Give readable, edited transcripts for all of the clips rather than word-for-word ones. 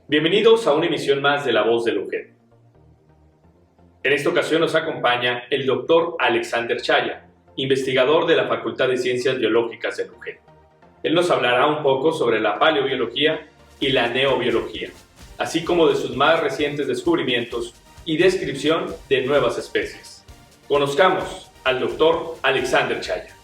Bienvenidos a una emisión más de La Voz del UGED. En esta ocasión nos acompaña el doctor Alexander Chaya, investigador de la Facultad de Ciencias Biológicas del UGED. Él nos hablará un poco sobre la paleobiología y la neobiología, así como de sus más recientes descubrimientos y descripción de nuevas especies. Conozcamos al doctor Alexander Chaya.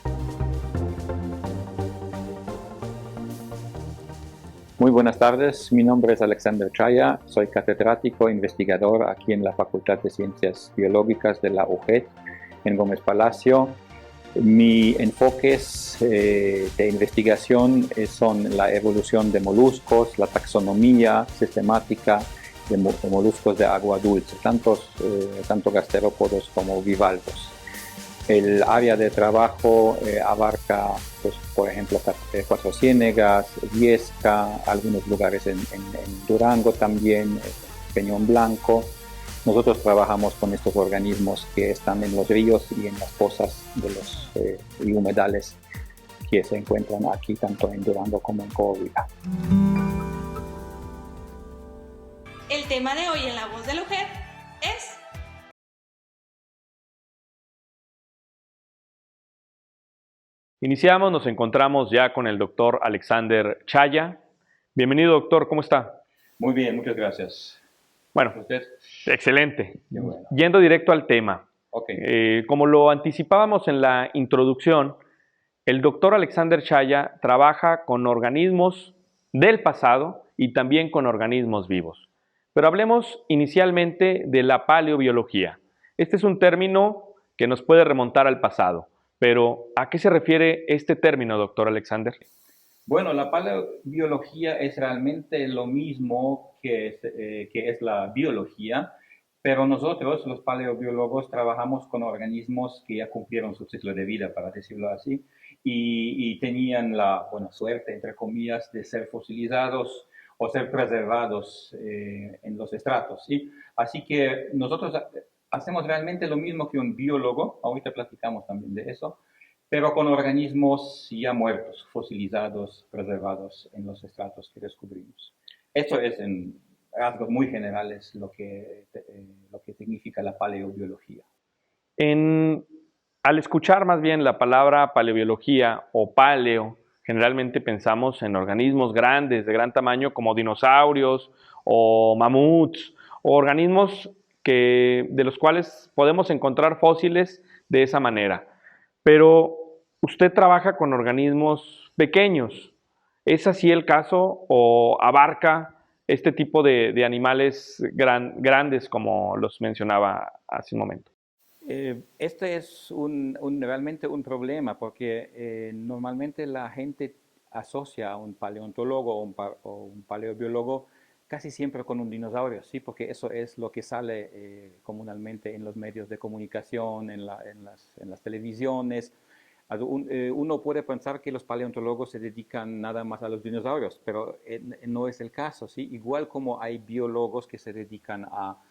Muy buenas tardes, mi nombre es Alexander Chaya, soy catedrático e investigador aquí en la Facultad de Ciencias Biológicas de la UGED en Gómez Palacio. Mis enfoques de investigación son la evolución de moluscos, la taxonomía sistemática de moluscos de agua dulce, tanto gasterópodos como bivalvos. El área de trabajo abarca, por ejemplo, Cuatro Ciénegas, Viesca, algunos lugares en Durango también, Peñón Blanco. Nosotros trabajamos con estos organismos que están en los ríos y en las pozas y humedales que se encuentran aquí, tanto en Durango como en Coahuila. El tema de hoy en La Voz del UGED es Iniciamos, nos encontramos ya con el doctor Alexander Chaya. Bienvenido, doctor, ¿cómo está? Muy bien, muchas gracias. Bueno, ¿Usted? excelente. Bueno. Yendo directo al tema. Okay. Como lo anticipábamos en la introducción, el doctor Alexander Chaya trabaja con organismos del pasado y también con organismos vivos. Pero hablemos inicialmente de la paleobiología. Este es un término que nos puede remontar al pasado. Pero, ¿a qué se refiere este término, doctor Alexander? Bueno, la paleobiología es realmente lo mismo que es la biología, pero nosotros, los paleobiólogos, trabajamos con organismos que ya cumplieron su ciclo de vida, para decirlo así, y tenían la buena suerte, entre comillas, de ser fosilizados o ser preservados en los estratos, ¿sí? Así que nosotros hacemos realmente lo mismo que un biólogo, ahorita platicamos también de eso, pero con organismos ya muertos, fosilizados, preservados en los estratos que descubrimos. Esto es en rasgos muy generales lo que significa la paleobiología. Al escuchar más bien la palabra paleobiología o paleo, generalmente pensamos en organismos grandes, de gran tamaño, como dinosaurios o mamuts, o organismos de los cuales podemos encontrar fósiles de esa manera. Pero usted trabaja con organismos pequeños. ¿Es así el caso o abarca este tipo de animales grandes como los mencionaba hace un momento? Este es realmente un problema porque normalmente la gente asocia a un paleontólogo o un paleobiólogo casi siempre con un dinosaurio, ¿sí? Porque eso es lo que sale comunalmente en los medios de comunicación, en las televisiones. Uno puede pensar que los paleontólogos se dedican nada más a los dinosaurios, pero no es el caso, ¿sí? Igual como hay biólogos que se dedican a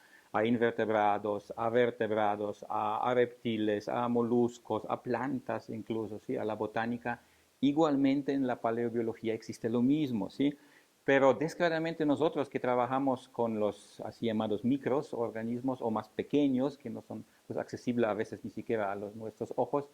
invertebrados, a vertebrados, a reptiles, a moluscos, a plantas incluso, ¿sí? A la botánica. Igualmente en la paleobiología existe lo mismo, ¿sí? Pero desgraciadamente nosotros que trabajamos con los así llamados microorganismos o más pequeños, que no son pues, accesibles a veces ni siquiera a nuestros ojos,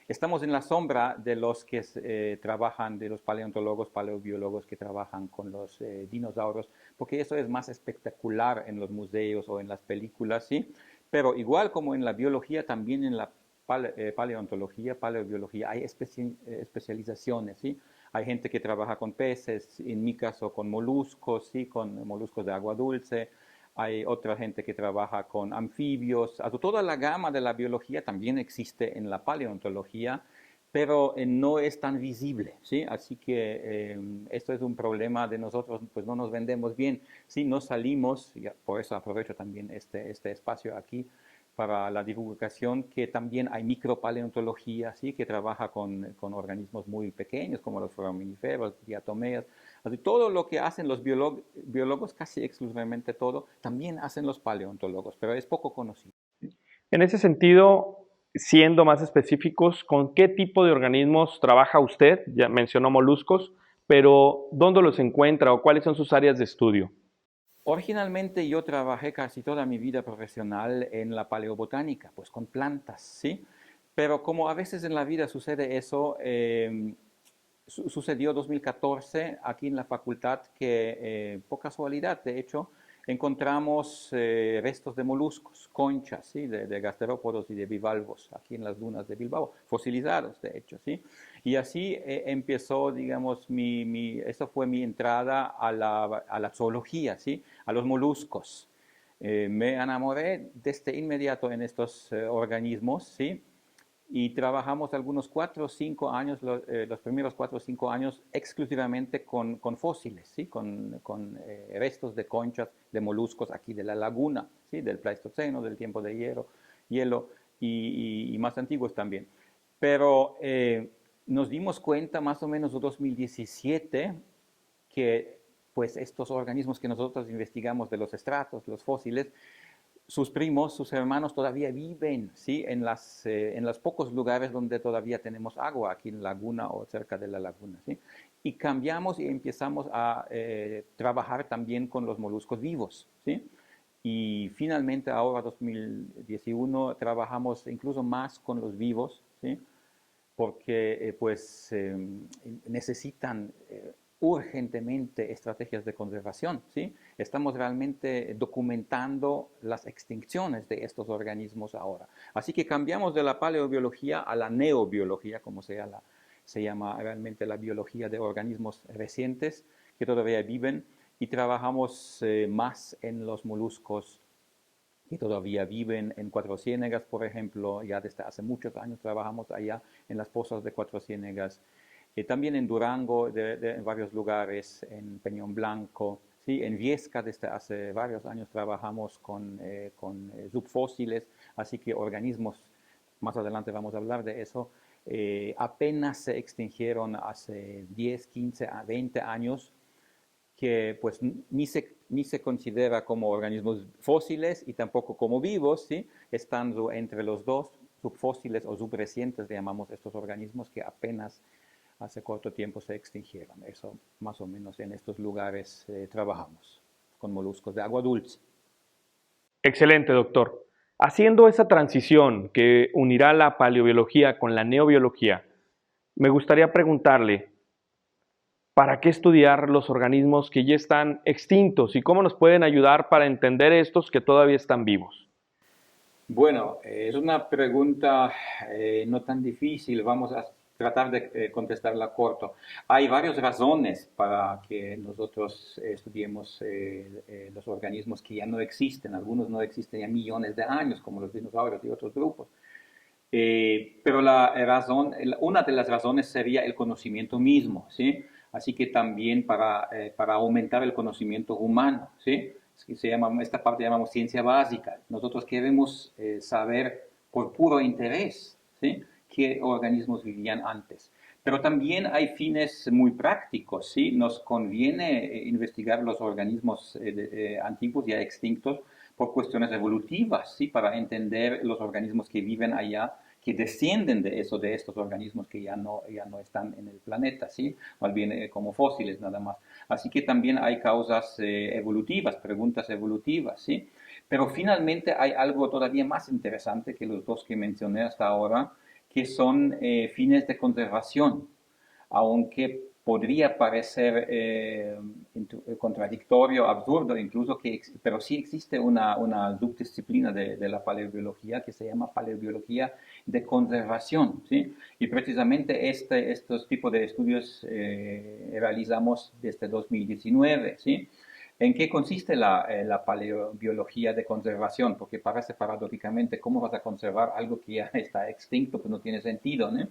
estamos en la sombra de los que trabajan, de los paleontólogos, paleobiólogos que trabajan con los dinosaurios, porque eso es más espectacular en los museos o en las películas, ¿sí? Pero igual como en la biología, también en la paleontología, paleobiología, hay especializaciones, ¿sí? Hay gente que trabaja con peces, en mi caso con moluscos, ¿sí? Con moluscos de agua dulce. Hay otra gente que trabaja con anfibios. Toda la gama de la biología también existe en la paleontología, pero no es tan visible, ¿sí? Así que esto es un problema de nosotros, pues no nos vendemos bien, ¿sí? No salimos, y por eso aprovecho también este espacio aquí para la divulgación, que también hay micropaleontología, ¿sí? Que trabaja con organismos muy pequeños, como los foraminíferos, diatomeas. Así, todo lo que hacen los biólogos, casi exclusivamente todo, también hacen los paleontólogos, pero es poco conocido. En ese sentido, siendo más específicos, ¿con qué tipo de organismos trabaja usted? Ya mencionó moluscos, pero ¿dónde los encuentra o cuáles son sus áreas de estudio? Originalmente yo trabajé casi toda mi vida profesional en la paleobotánica, pues con plantas, ¿sí? Pero como a veces en la vida sucede eso, sucedió 2014 aquí en la facultad que, por casualidad, de hecho, encontramos restos de moluscos, conchas, ¿sí? de gasterópodos y de bivalvos aquí en las dunas de Bilbao, fosilizados, de hecho, ¿sí? Y así empezó, digamos, eso fue mi entrada a la zoología, ¿sí? A los moluscos. Me enamoré desde inmediato en estos organismos, ¿sí? Y trabajamos algunos 4 o 5 años, los primeros 4 o 5 años, exclusivamente con fósiles, ¿sí? con restos de conchas, de moluscos aquí de la laguna, ¿sí? Del Pleistoceno, del tiempo de hielo y más antiguos también. Pero nos dimos cuenta más o menos en 2017 que pues estos organismos que nosotros investigamos de los estratos, los fósiles, sus primos, sus hermanos todavía viven, ¿sí? En los pocos lugares donde todavía tenemos agua, aquí en la laguna o cerca de la laguna, ¿sí? Y cambiamos y empezamos a trabajar también con los moluscos vivos, ¿sí? Y finalmente ahora, 2021, trabajamos incluso más con los vivos, ¿sí? Porque pues necesitan urgentemente estrategias de conservación, ¿sí? Estamos realmente documentando las extinciones de estos organismos ahora. Así que cambiamos de la paleobiología a la neobiología, como se llama realmente la biología de organismos recientes que todavía viven, y trabajamos más en los moluscos que todavía viven en Cuatro Ciénegas, por ejemplo. Ya desde hace muchos años trabajamos allá en las pozas de Cuatro Ciénegas. También en Durango, en varios lugares, en Peñón Blanco, ¿sí? En Viesca desde hace varios años trabajamos con subfósiles, así que organismos, más adelante vamos a hablar de eso, apenas se extinguieron hace 10, 15, 20 años, que pues ni se considera como organismos fósiles y tampoco como vivos, ¿sí? Estando entre los dos, subfósiles o subrecientes, llamamos estos organismos que apenas hace corto tiempo se extinguieron. Eso más o menos en estos lugares trabajamos con moluscos de agua dulce. Excelente, doctor. Haciendo esa transición que unirá la paleobiología con la neobiología, me gustaría preguntarle, ¿para qué estudiar los organismos que ya están extintos y cómo nos pueden ayudar para entender estos que todavía están vivos? Bueno, es una pregunta no tan difícil, vamos a tratar de contestarla corto. Hay varias razones para que nosotros estudiemos los organismos que ya no existen. Algunos no existen ya millones de años, como los dinosaurios y otros grupos. Pero una de las razones sería el conocimiento mismo, ¿sí? Así que también para aumentar el conocimiento humano, ¿sí? Esta parte llamamos ciencia básica. Nosotros queremos saber por puro interés, ¿sí? Qué organismos vivían antes. Pero también hay fines muy prácticos, ¿sí? Nos conviene investigar los organismos antiguos ya extintos por cuestiones evolutivas, ¿sí? Para entender los organismos que viven allá, que descienden de estos organismos que ya no están en el planeta, ¿sí? Más bien como fósiles nada más. Así que también hay causas evolutivas, preguntas evolutivas, ¿sí? Pero finalmente hay algo todavía más interesante que los dos que mencioné hasta ahora, que son fines de conservación, aunque podría parecer contradictorio, absurdo incluso, pero sí existe una subdisciplina de la paleobiología que se llama paleobiología de conservación, ¿sí? Y precisamente estos tipos de estudios realizamos desde 2019, ¿sí? ¿En qué consiste la paleobiología de conservación? Porque parece paradójicamente, ¿cómo vas a conservar algo que ya está extinto? Pues no tiene sentido, ¿no?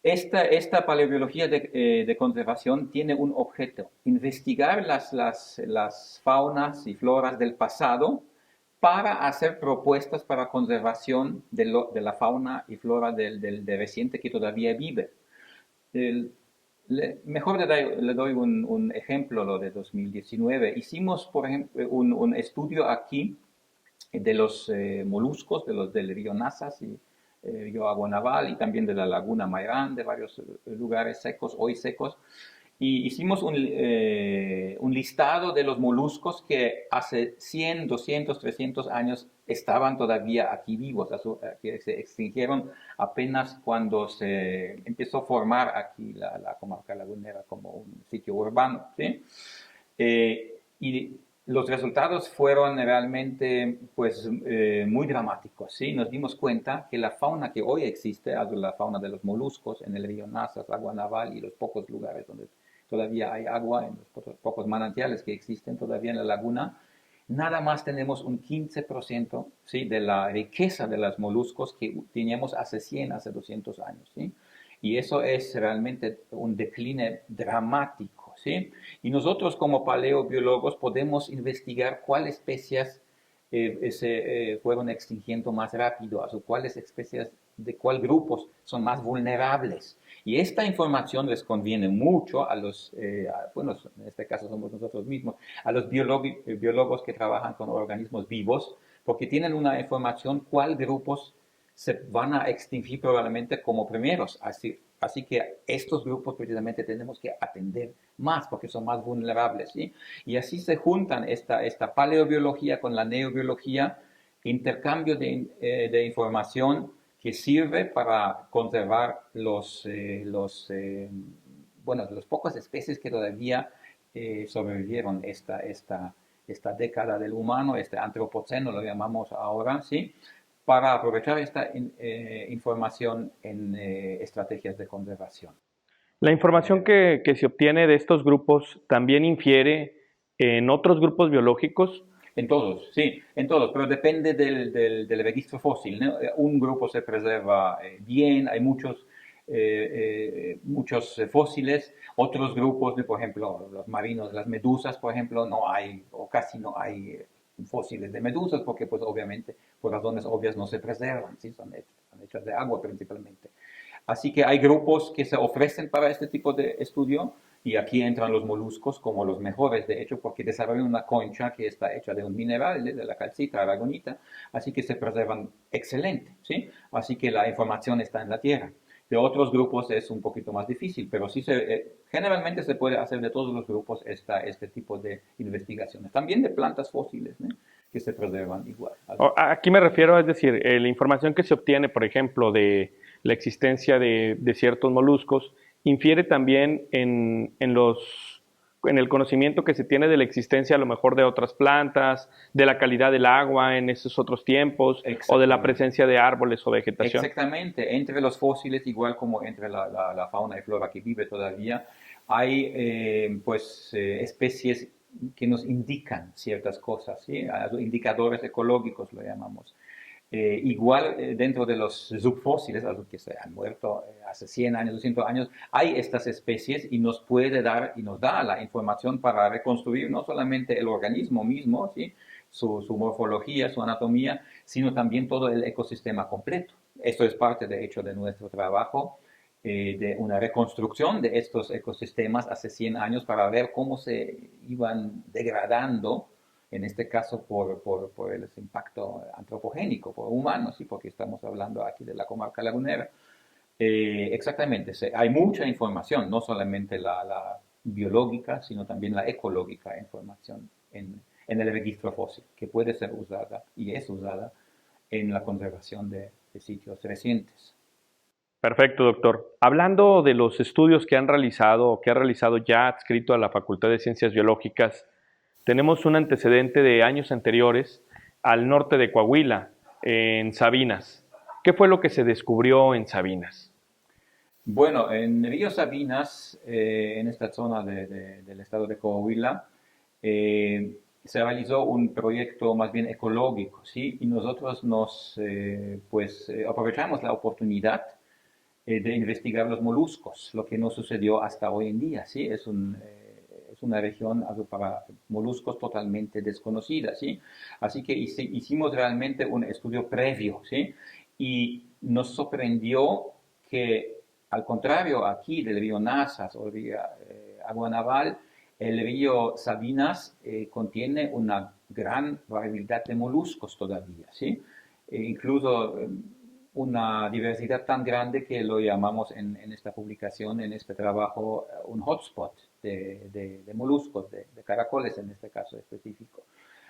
Esta paleobiología de conservación tiene un objeto: investigar las faunas y floras del pasado para hacer propuestas para conservación de la fauna y flora del reciente que todavía vive. Mejor le doy un ejemplo, lo de 2019. Hicimos, por ejemplo, un estudio aquí de los moluscos, del río Nazas y río Agua Naval, y también de la laguna Mairán, de varios lugares secos, hoy secos. y hicimos un listado de los moluscos que hace 100, 200, 300 años estaban todavía aquí vivos, que se extinguieron apenas cuando se empezó a formar aquí la comarca lagunera como un sitio urbano, ¿sí? Y los resultados fueron realmente pues, muy dramáticos, ¿sí? Nos dimos cuenta que la fauna que hoy existe, la fauna de los moluscos en el río Nazas, Agua Naval y los pocos lugares donde todavía hay agua, en los pocos manantiales que existen todavía en la laguna, nada más tenemos un 15%, ¿sí? De la riqueza de los moluscos que teníamos hace 100, hace 200 años, ¿sí? Y eso es realmente un decline dramático, ¿sí? Y nosotros como paleobiólogos podemos investigar cuáles especies se fueron extinguiendo más rápido, o cuáles especies de cuál grupos son más vulnerables. Y esta información les conviene mucho a los, bueno, en este caso somos nosotros mismos, a los biólogos que trabajan con organismos vivos, porque tienen una información cuál grupos se van a extinguir probablemente como primeros. Así que estos grupos precisamente tenemos que atender más porque son más vulnerables, ¿sí? Y así se juntan esta paleobiología con la neobiología, intercambio de información que sirve para conservar bueno, los pocas especies que todavía sobrevivieron esta década del humano, este antropoceno lo llamamos ahora, ¿sí? Para aprovechar esta información en estrategias de conservación. La información que se obtiene de estos grupos también infiere en otros grupos biológicos. En todos, sí, en todos, pero depende del registro fósil, ¿no? Un grupo se preserva bien, hay muchos fósiles, otros grupos, por ejemplo, los marinos, las medusas, por ejemplo, no hay, o casi no hay fósiles de medusas, porque pues obviamente, por razones obvias, no se preservan, ¿sí? Son hechas de agua principalmente. Así que hay grupos que se ofrecen para este tipo de estudio y aquí entran los moluscos como los mejores, de hecho, porque desarrollan una concha que está hecha de un mineral, de la calcita, aragonita, así que se preservan excelente, ¿sí? Así que la información está en la tierra. De otros grupos es un poquito más difícil, pero sí generalmente se puede hacer de todos los grupos este tipo de investigaciones. También de plantas fósiles, ¿no? Que se preservan igual. Aquí me refiero, es decir, la información que se obtiene, por ejemplo, de la existencia de ciertos moluscos, infiere también en el conocimiento que se tiene de la existencia a lo mejor de otras plantas, de la calidad del agua en esos otros tiempos, o de la presencia de árboles o vegetación. Exactamente, entre los fósiles, igual como entre la fauna y flora que vive todavía, hay especies que nos indican ciertas cosas, ¿sí? Indicadores ecológicos lo llamamos. Igual dentro de los subfósiles, algo que se han muerto hace 100 años, 200 años, hay estas especies y nos puede dar y nos da la información para reconstruir no solamente el organismo mismo, ¿sí? Su morfología, su anatomía, sino también todo el ecosistema completo. Esto es parte, de hecho, de nuestro trabajo, de una reconstrucción de estos ecosistemas hace 100 años para ver cómo se iban degradando, en este caso por el impacto antropogénico, por humanos, ¿sí? Porque estamos hablando aquí de la comarca lagunera. Exactamente, hay mucha información, no solamente la biológica, sino también la ecológica información en el registro fósil, que puede ser usada y es usada en la conservación de sitios recientes. Perfecto, doctor. Hablando de los estudios que han realizado, que ha realizado ya adscrito a la Facultad de Ciencias Biológicas, tenemos un antecedente de años anteriores al norte de Coahuila, en Sabinas. ¿Qué fue lo que se descubrió en Sabinas? Bueno, en Río Sabinas, en esta zona del estado de Coahuila, se realizó un proyecto más bien ecológico, ¿sí? Y nosotros aprovechamos la oportunidad de investigar los moluscos, lo que no sucedió hasta hoy en día, ¿sí? Es una región para moluscos totalmente desconocida, ¿sí? Así que hicimos realmente un estudio previo, ¿sí? Y nos sorprendió que, al contrario, aquí del río Nazas o el río Agua Naval, el río Sabinas contiene una gran variedad de moluscos todavía, ¿sí? Incluso una diversidad tan grande que lo llamamos en esta publicación, en este trabajo, un hotspot, de moluscos, de caracoles en este caso específico.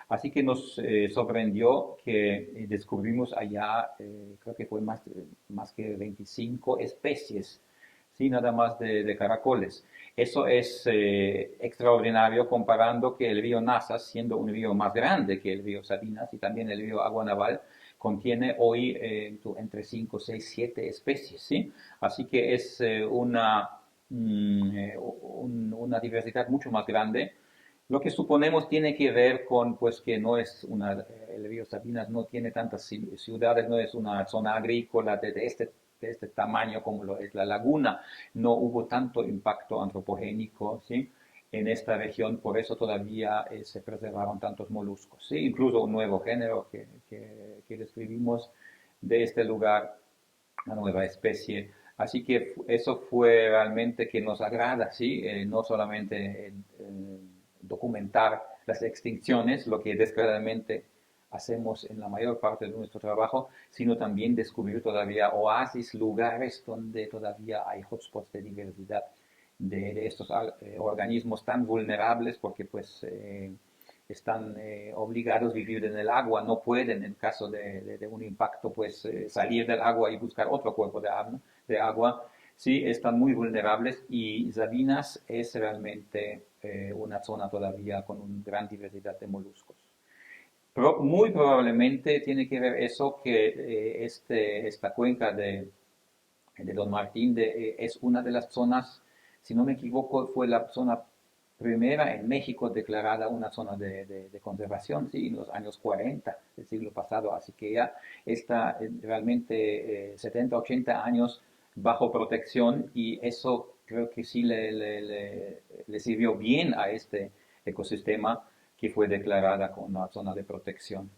Así que nos sorprendió que descubrimos allá, creo que fue más que 25 especies, ¿sí? Nada más de caracoles. Eso es extraordinario comparando que el río Nazas, siendo un río más grande que el río Sabinas y también el río Agua Naval, contiene hoy entre 5, 6, 7 especies, ¿sí? Así que es una diversidad mucho más grande. Lo que suponemos tiene que ver con pues que no es el río Sabinas no tiene tantas ciudades, no es una zona agrícola de este tamaño como lo es la laguna, no hubo tanto impacto antropogénico, ¿sí? En esta región, por eso todavía se preservaron tantos moluscos, ¿sí? Incluso un nuevo género que describimos de este lugar, una nueva especie. Así que eso fue realmente que nos agrada, ¿sí? No solamente documentar las extinciones, lo que desgraciadamente hacemos en la mayor parte de nuestro trabajo, sino también descubrir todavía oasis, lugares donde todavía hay hotspots de diversidad de estos organismos tan vulnerables porque pues están obligados a vivir en el agua, no pueden en caso de un impacto pues salir del agua y buscar otro cuerpo de agua. Sí, están muy vulnerables y Sabinas es realmente una zona todavía con una gran diversidad de moluscos. Pero muy probablemente tiene que ver eso que esta cuenca de Don Martín es una de las zonas, si no me equivoco, fue la zona primera en México declarada una zona de conservación, sí, en los años 40 del siglo pasado, así que ya está realmente 70, 80 años bajo protección y eso creo que sí le sirvió bien a este ecosistema que fue declarada como una zona de protección.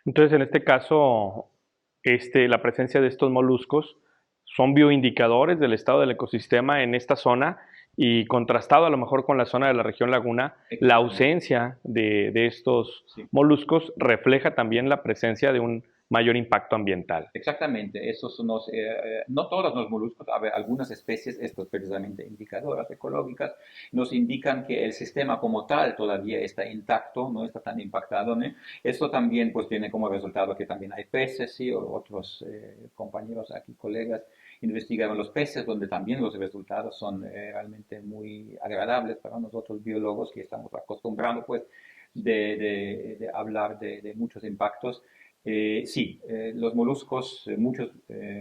Entonces, en este caso, la presencia de estos moluscos son bioindicadores del estado del ecosistema en esta zona y contrastado a lo mejor con la zona de la región Laguna, la ausencia de estos Sí. moluscos refleja también la presencia de un mayor impacto ambiental. Exactamente, esos son no todos los moluscos, a ver, algunas especies, estos precisamente indicadoras ecológicas, nos indican que el sistema como tal todavía está intacto, no está tan impactado, ¿no? Esto también pues tiene como resultado que también hay peces, ¿sí? O otros compañeros aquí, colegas, investigaron los peces, donde también los resultados son realmente muy agradables para nosotros biólogos que estamos acostumbrados pues de hablar de muchos impactos. Sí, los moluscos, muchos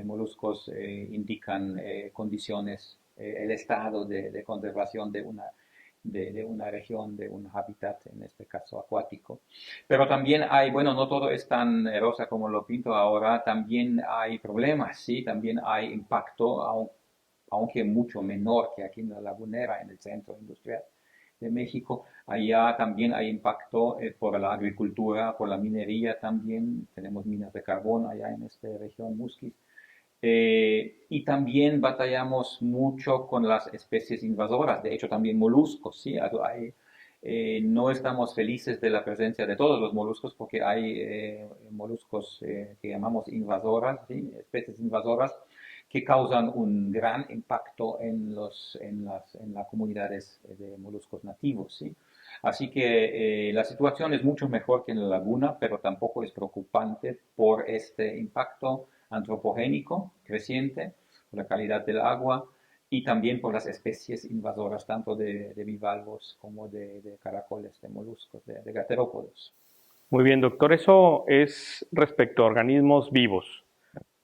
moluscos indican condiciones, el estado de conservación de una región, de un hábitat, en este caso acuático. Pero también hay, bueno, no todo es tan rosa como lo pinto ahora, también hay problemas, sí, también hay impacto, aunque mucho menor que aquí en la Lagunera, en el centro industrial de México. Allá también hay impacto por la agricultura, por la minería también. Tenemos minas de carbón allá en esta región Musquis. Y también batallamos mucho con las especies invasoras, de hecho también moluscos, ¿sí? No estamos felices de la presencia de todos los moluscos porque hay moluscos que llamamos invasoras, ¿sí? Especies invasoras que causan un gran impacto en las comunidades de moluscos nativos, ¿sí? Así que la situación es mucho mejor que en la laguna, pero tampoco es preocupante por este impacto antropogénico creciente, por la calidad del agua y también por las especies invasoras, tanto de bivalvos como de caracoles, de moluscos, de gasterópodos. Muy bien, doctor, eso es respecto a organismos vivos.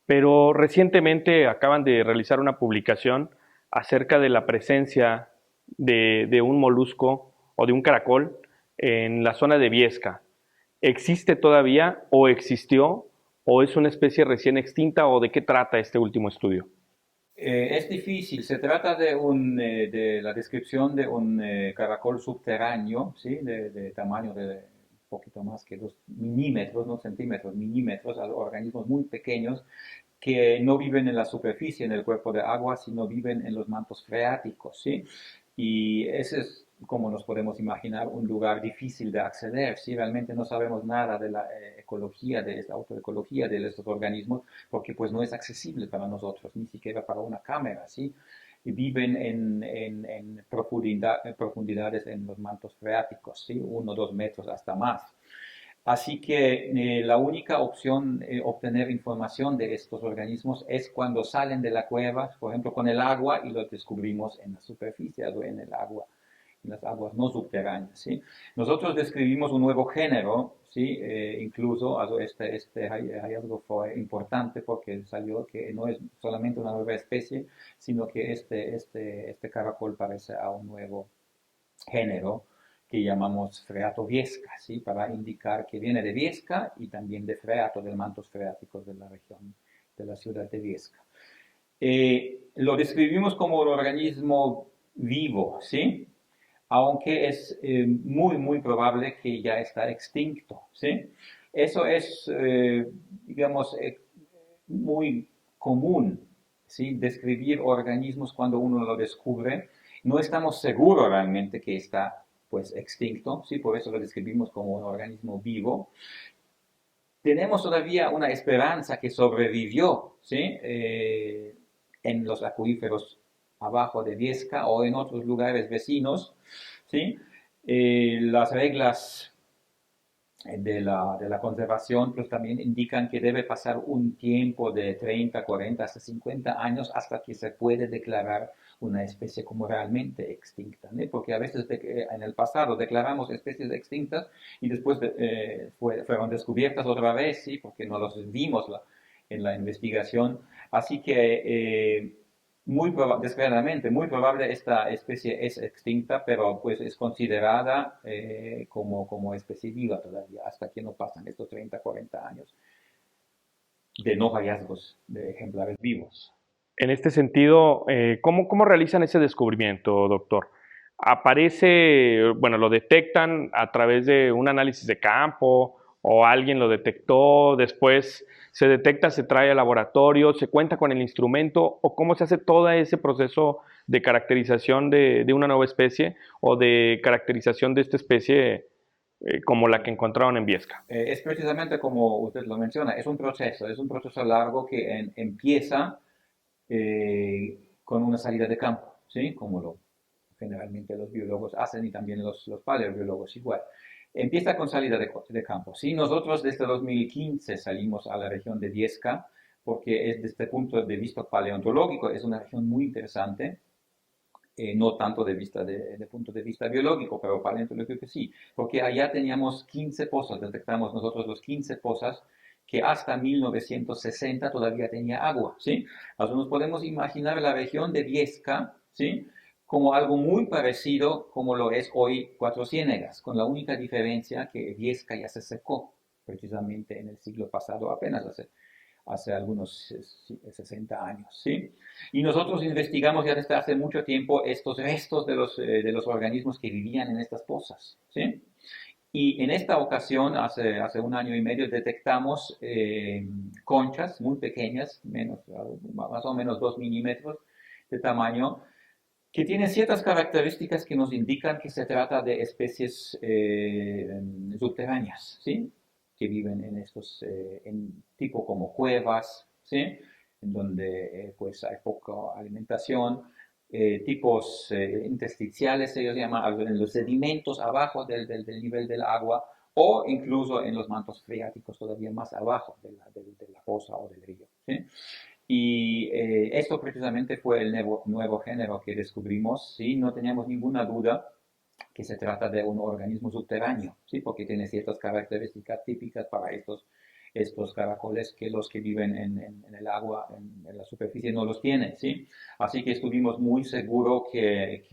Pero recientemente acaban de realizar una publicación acerca de la presencia de un molusco o de un caracol en la zona de Viesca. ¿Existe todavía o existió o es una especie recién extinta o de qué trata este último estudio? Es difícil, se trata de la descripción de un caracol subterráneo, ¿sí? De tamaño de un poquito más que 2 milímetros, no centímetros, milímetros, organismos muy pequeños que no viven en la superficie, en el cuerpo de agua, sino viven en los mantos freáticos, ¿sí? Y ese es, como nos podemos imaginar, un lugar difícil de acceder, ¿sí? Realmente no sabemos nada de la ecología, de esta autoecología de estos organismos, porque pues no es accesible para nosotros, ni siquiera para una cámara, ¿sí? viven en profundidades en los mantos freáticos, ¿sí? 1 o 2 metros hasta más. Así que la única opción obtener información de estos organismos es cuando salen de la cueva, por ejemplo, con el agua y los descubrimos en la superficie o en el agua, en las aguas no subterráneas, ¿sí? Nosotros describimos un nuevo género, ¿sí? Incluso este hallazgo fue importante porque salió que no es solamente una nueva especie, sino que este caracol parece a un nuevo género que llamamos freato viesca, ¿sí? Para indicar que viene de Viesca y también de freato, de mantos freáticos de la región de la ciudad de Viesca. Lo describimos como un organismo vivo, ¿sí? Aunque es muy probable que ya está extinto, ¿sí? Eso es, digamos, muy común, ¿sí? Describir organismos cuando uno lo descubre. No estamos seguros realmente que está pues extinto, ¿sí? Por eso lo describimos como un organismo vivo. Tenemos todavía una esperanza que sobrevivió, ¿sí? En los acuíferos abajo de Viesca o en otros lugares vecinos, ¿sí? Las reglas de la conservación pues también indican que debe pasar un tiempo de 30, 40, hasta 50 años hasta que se puede declarar una especie como realmente extinta, ¿no? Porque a veces en el pasado declaramos especies extintas y después fueron descubiertas otra vez, ¿sí? Porque no los vimos en la investigación. Así que desgraciadamente, muy probable esta especie es extinta, pero pues es considerada como especie viva todavía, hasta que no pasan estos 30, 40 años de no hallazgos de ejemplares vivos. En este sentido, ¿cómo realizan ese descubrimiento, doctor? ¿Aparece, bueno, lo detectan a través de un análisis de campo o alguien lo detectó, después se detecta, se trae al laboratorio, se cuenta con el instrumento o cómo se hace todo ese proceso de caracterización de una nueva especie o de caracterización de esta especie como la que encontraron en Viesca? Es precisamente como usted lo menciona, es un proceso largo que empieza con una salida de campo, ¿sí? Como generalmente los biólogos hacen y también los paleobiólogos igual. Empieza con salida de campo, ¿sí? Nosotros desde 2015 salimos a la región de Viesca porque desde el punto de vista paleontológico es una región muy interesante. No tanto de punto de vista biológico, pero paleontológico que sí, porque allá teníamos 15 pozas, detectamos nosotros los 15 pozas que hasta 1960 todavía tenía agua, ¿sí? Entonces nos podemos imaginar la región de Viesca, ¿sí? Como algo muy parecido como lo es hoy Cuatro Ciénegas, con la única diferencia que Viesca ya se secó, precisamente en el siglo pasado, apenas hace algunos 60 años, ¿sí? Y nosotros investigamos ya desde hace mucho tiempo estos restos de los organismos que vivían en estas pozas, ¿sí? Y en esta ocasión, hace un año y medio, detectamos conchas muy pequeñas, más o menos 2 milímetros de tamaño, que tienen ciertas características que nos indican que se trata de especies subterráneas, ¿sí? Que viven en estos, en tipo como cuevas, ¿sí? En donde pues hay poca alimentación, tipos intersticiales, ellos llaman, en los sedimentos abajo del nivel del agua, o incluso en los mantos freáticos todavía más abajo de la fosa o del río, ¿sí? Y esto precisamente fue el nuevo género que descubrimos, ¿sí? No teníamos ninguna duda que se trata de un organismo subterráneo, ¿sí? Porque tiene ciertas características típicas para estos caracoles que los que viven en el agua, en la superficie, no los tienen, ¿sí? Así que estuvimos muy seguros que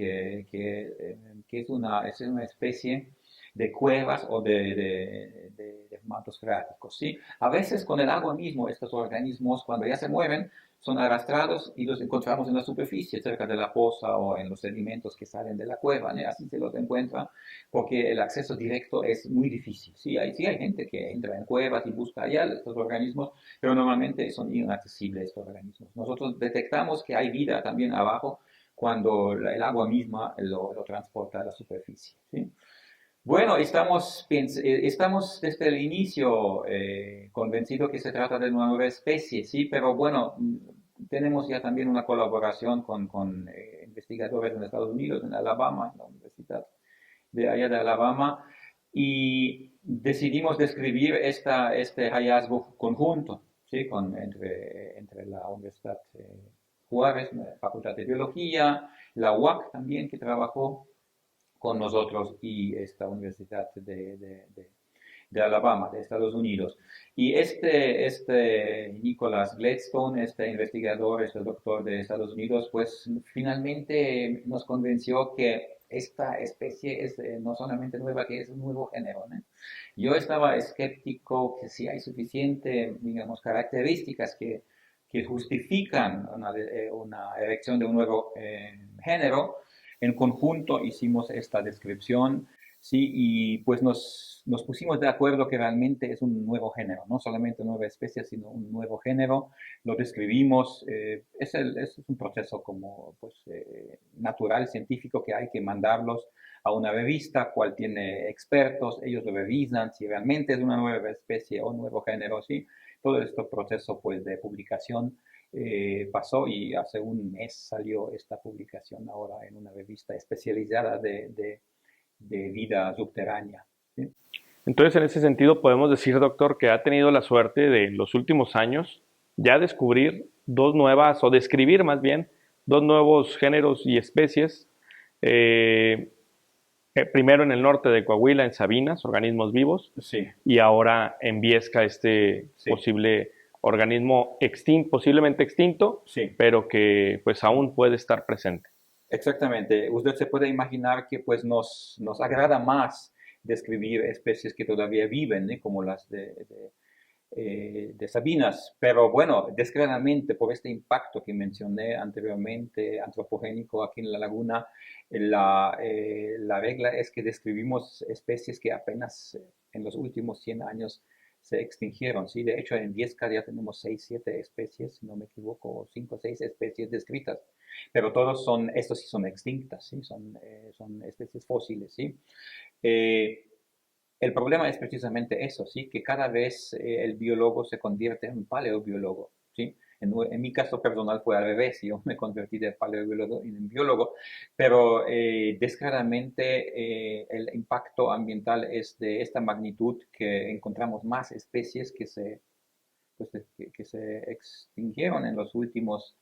es una especie de cuevas o de mantos freáticos, ¿sí? A veces con el agua mismo, estos organismos, cuando ya se mueven, son arrastrados y los encontramos en la superficie, cerca de la fosa o en los sedimentos que salen de la cueva, ¿no? Así se los encuentra, porque el acceso directo es muy difícil. Sí hay gente que entra en cuevas y busca allá estos organismos, pero normalmente son inaccesibles estos organismos. Nosotros detectamos que hay vida también abajo cuando el agua misma lo transporta a la superficie, ¿sí? Bueno, estamos desde el inicio convencidos que se trata de una nueva especie, sí, pero bueno, tenemos ya también una colaboración con investigadores en Estados Unidos, en Alabama, en la Universidad de allá de Alabama, y decidimos describir este hallazgo conjunto, ¿sí? Entre la Universidad Juárez, la Facultad de Biología, la UAC también, que trabajó con nosotros, y esta Universidad de Alabama, de Estados Unidos. Y Nicholas Gladstone, este investigador, este doctor de Estados Unidos, pues finalmente nos convenció que esta especie es no solamente nueva, que es un nuevo género, ¿no? Yo estaba escéptico que si hay suficiente, digamos, características que justifican una erección de un nuevo género. En conjunto hicimos esta descripción. Sí, y pues nos pusimos de acuerdo que realmente es un nuevo género, no solamente una nueva especie, sino un nuevo género. Lo describimos, es un proceso como pues, natural, científico, que hay que mandarlos a una revista, cual tiene expertos, ellos lo revisan si realmente es una nueva especie o un nuevo género, ¿sí? Todo este proceso pues, de publicación pasó, y hace un mes salió esta publicación ahora en una revista especializada de vida subterránea, ¿sí? Entonces, en ese sentido, podemos decir, doctor, que ha tenido la suerte de en los últimos años ya descubrir dos nuevas, o describir más bien, dos nuevos géneros y especies. eh, Primero en el norte de Coahuila, en Sabinas, organismos vivos, Sí, y ahora en Viesca, este sí, posible organismo extinto, posiblemente extinto, sí. pero que pues aún puede estar presente. Exactamente. Usted se puede imaginar que pues nos agrada más describir especies que todavía viven, ¿eh? Como las de Sabinas. Pero bueno, desgraciadamente por este impacto que mencioné anteriormente, antropogénico aquí en la laguna, la regla es que describimos especies que apenas en los últimos 100 años se extinguieron, ¿sí? De hecho, en Viesca ya tenemos 6, 7 especies, si no me equivoco, 5 o 6 especies descritas, pero estos sí son extintas, ¿sí? Son especies fósiles, ¿sí? Eh, el problema es precisamente eso, ¿sí? Que cada vez el biólogo se convierte en un paleobiólogo, ¿sí? En mi caso personal fue al revés, yo me convertí de paleobiólogo en biólogo, pero desgraciadamente el impacto ambiental es de esta magnitud, que encontramos más especies pues, que se extinguieron en los últimos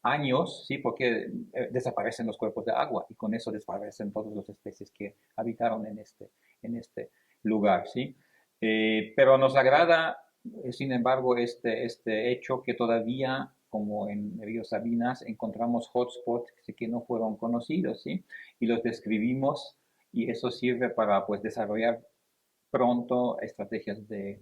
años, ¿sí? Porque desaparecen los cuerpos de agua, y con eso desaparecen todas las especies que habitaron en este lugar, ¿sí? Pero nos agrada, sin embargo, este hecho que todavía, como en Río Sabinas, encontramos hotspots que no fueron conocidos, ¿sí? Y los describimos, y eso sirve para pues, desarrollar pronto estrategias de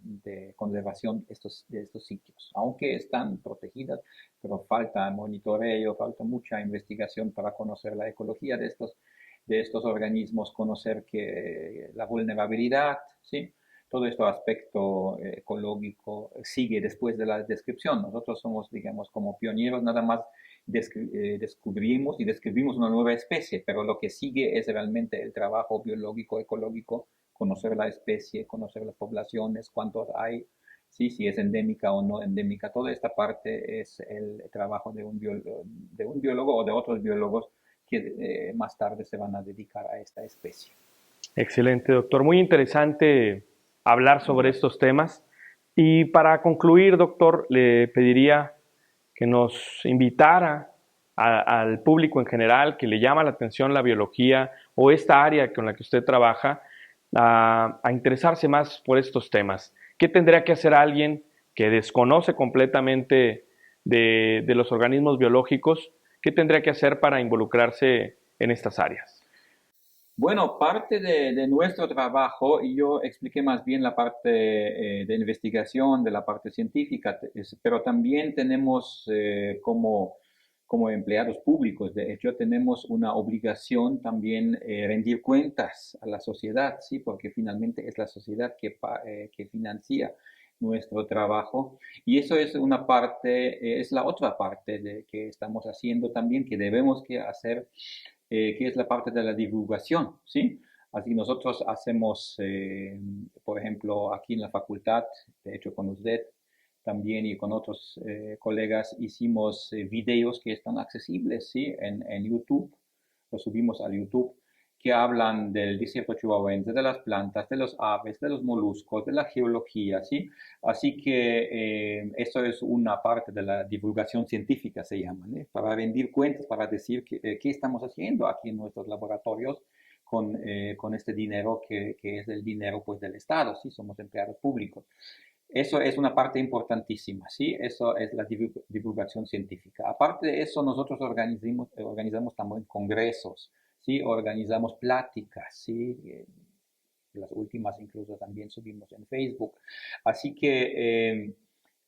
conservación de estos sitios, aunque están protegidas, pero falta monitoreo, falta mucha investigación para conocer la ecología de estos organismos, conocer que la vulnerabilidad, ¿sí? Todo este aspecto ecológico sigue después de la descripción. Nosotros somos, digamos, como pioneros, nada más descubrimos y describimos una nueva especie, pero lo que sigue es realmente el trabajo biológico, ecológico, conocer la especie, conocer las poblaciones, cuántos hay, ¿sí? Si es endémica o no endémica. Toda esta parte es el trabajo de un biólogo o de otros biólogos que más tarde se van a dedicar a esta especie. Excelente, doctor. Muy interesante hablar sobre estos temas. Y para concluir, doctor, le pediría que nos invitara al público en general que le llama la atención la biología o esta área con la que usted trabaja a interesarse más por estos temas. ¿Qué tendría que hacer alguien que desconoce completamente de los organismos biológicos? ¿Qué tendría que hacer para involucrarse en estas áreas? Bueno, parte de nuestro trabajo, y yo expliqué más bien la parte de investigación, de la parte científica, pero también tenemos como empleados públicos, de hecho, tenemos una obligación también rendir cuentas a la sociedad, ¿sí? Porque finalmente es la sociedad que financia nuestro trabajo, y eso es una parte, es la otra parte de que estamos haciendo también, que debemos que hacer, que es la parte de la divulgación, ¿sí? Así nosotros hacemos, por ejemplo, aquí en la facultad, de hecho con usted, también y con otros colegas hicimos videos que están accesibles, ¿sí? en YouTube, los subimos al YouTube, que hablan del desierto chihuahuense, de las plantas, de los aves, de los moluscos, de la geología, ¿sí? Así que esto es una parte de la divulgación científica, se llama, ¿eh? Para rendir cuentas, para decir qué estamos haciendo aquí en nuestros laboratorios con este dinero que es el dinero pues, del Estado, ¿sí? Somos empleados públicos. Eso es una parte importantísima, ¿sí? Eso es la divulgación científica. Aparte de eso, nosotros organizamos también congresos, ¿sí? Organizamos pláticas, ¿sí? Las últimas incluso también subimos en Facebook. Así que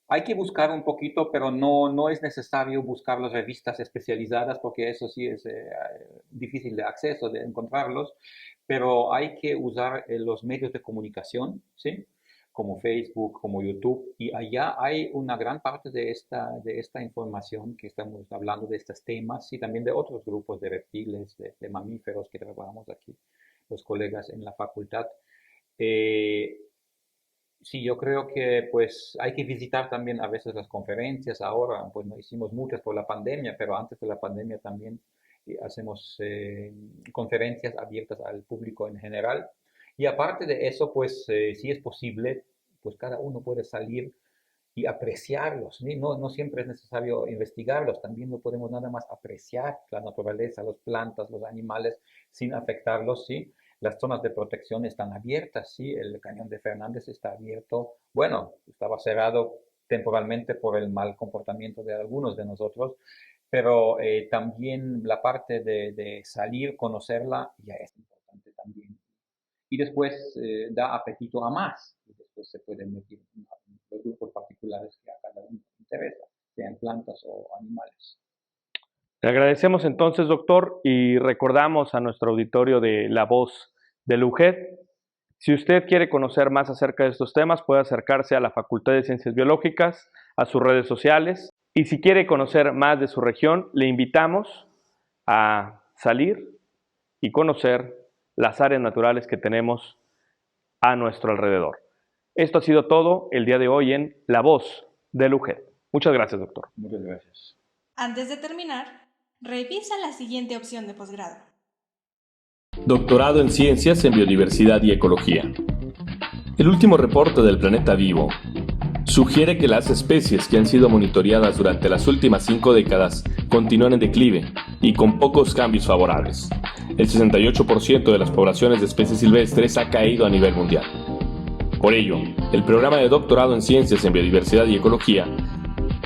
hay que buscar un poquito, pero no es necesario buscar las revistas especializadas porque eso sí es difícil de acceso, de encontrarlos, pero hay que usar los medios de comunicación, ¿sí? Como Facebook, como YouTube, y allá hay una gran parte de esta información que estamos hablando de estos temas y también de otros grupos de reptiles, de mamíferos que trabajamos aquí, los colegas en la facultad. Sí, yo creo que pues hay que visitar también a veces las conferencias. Ahora pues no hicimos muchas por la pandemia, pero antes de la pandemia también hacemos conferencias abiertas al público en general. Y aparte de eso, pues si es posible, pues cada uno puede salir y apreciarlos, ¿sí? No siempre es necesario investigarlos, también lo podemos nada más apreciar, la naturaleza, las plantas, los animales, sin afectarlos, ¿sí? Las zonas de protección están abiertas, ¿sí? El cañón de Fernández está abierto, bueno, estaba cerrado temporalmente por el mal comportamiento de algunos de nosotros, pero también la parte de salir, conocerla, ya es importante también. Y después da apetito a más. Y después se pueden meter en los grupos particulares que a cada uno le interesa, sean plantas o animales. Le agradecemos entonces, doctor, y recordamos a nuestro auditorio de La Voz del UGED. Si usted quiere conocer más acerca de estos temas, puede acercarse a la Facultad de Ciencias Biológicas, a sus redes sociales. Y si quiere conocer más de su región, le invitamos a salir y conocer las áreas naturales que tenemos a nuestro alrededor. Esto ha sido todo el día de hoy en La Voz del UGED. Muchas gracias, doctor. Muchas gracias. Antes de terminar, revisa la siguiente opción de posgrado. Doctorado en Ciencias en Biodiversidad y Ecología. El último reporte del Planeta Vivo sugiere que las especies que han sido monitoreadas durante las últimas 5 décadas continúan en declive y con pocos cambios favorables. El 68% de las poblaciones de especies silvestres ha caído a nivel mundial. Por ello, el programa de doctorado en Ciencias en Biodiversidad y Ecología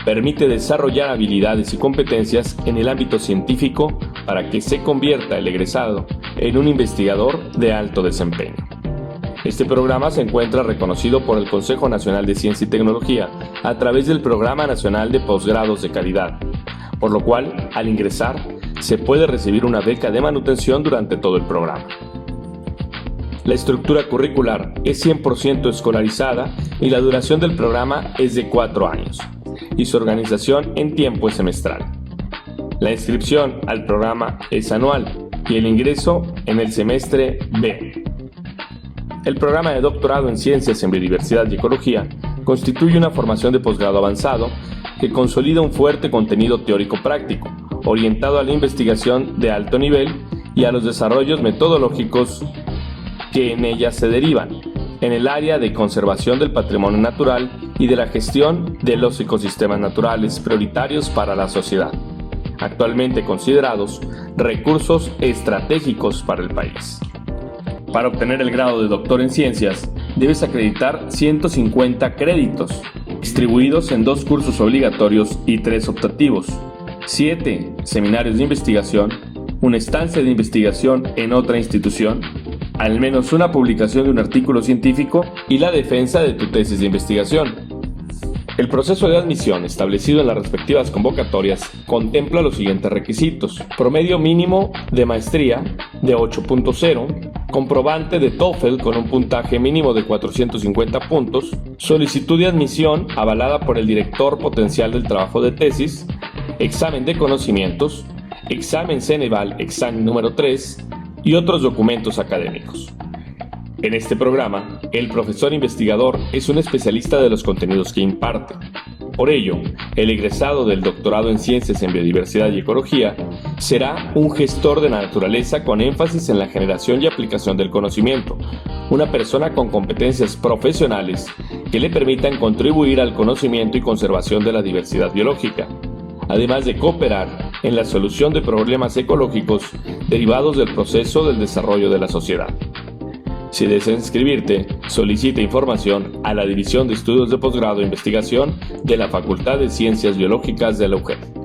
permite desarrollar habilidades y competencias en el ámbito científico para que se convierta el egresado en un investigador de alto desempeño. Este programa se encuentra reconocido por el Consejo Nacional de Ciencia y Tecnología a través del Programa Nacional de Posgrados de Calidad, por lo cual, al ingresar, se puede recibir una beca de manutención durante todo el programa. La estructura curricular es 100% escolarizada y la duración del programa es de 4 años, y su organización en tiempo es semestral. La inscripción al programa es anual y el ingreso en el semestre B. El programa de doctorado en Ciencias en Biodiversidad y Ecología constituye una formación de posgrado avanzado que consolida un fuerte contenido teórico práctico, orientado a la investigación de alto nivel y a los desarrollos metodológicos que en ella se derivan, en el área de conservación del patrimonio natural y de la gestión de los ecosistemas naturales prioritarios para la sociedad, actualmente considerados recursos estratégicos para el país. Para obtener el grado de doctor en ciencias, debes acreditar 150 créditos, distribuidos en 2 cursos obligatorios y 3 optativos, 7 seminarios de investigación, una estancia de investigación en otra institución, al menos una publicación de un artículo científico y la defensa de tu tesis de investigación. El proceso de admisión establecido en las respectivas convocatorias contempla los siguientes requisitos: promedio mínimo de maestría de 8.0, comprobante de TOEFL con un puntaje mínimo de 450 puntos, solicitud de admisión avalada por el director potencial del trabajo de tesis, examen de conocimientos, examen Ceneval, examen número 3 y otros documentos académicos. En este programa, el profesor investigador es un especialista de los contenidos que imparte. Por ello, el egresado del doctorado en Ciencias en Biodiversidad y Ecología será un gestor de la naturaleza con énfasis en la generación y aplicación del conocimiento, una persona con competencias profesionales que le permitan contribuir al conocimiento y conservación de la diversidad biológica, además de cooperar en la solución de problemas ecológicos derivados del proceso del desarrollo de la sociedad. Si deseas inscribirte, solicita información a la División de Estudios de Posgrado e Investigación de la Facultad de Ciencias Biológicas de la UJED.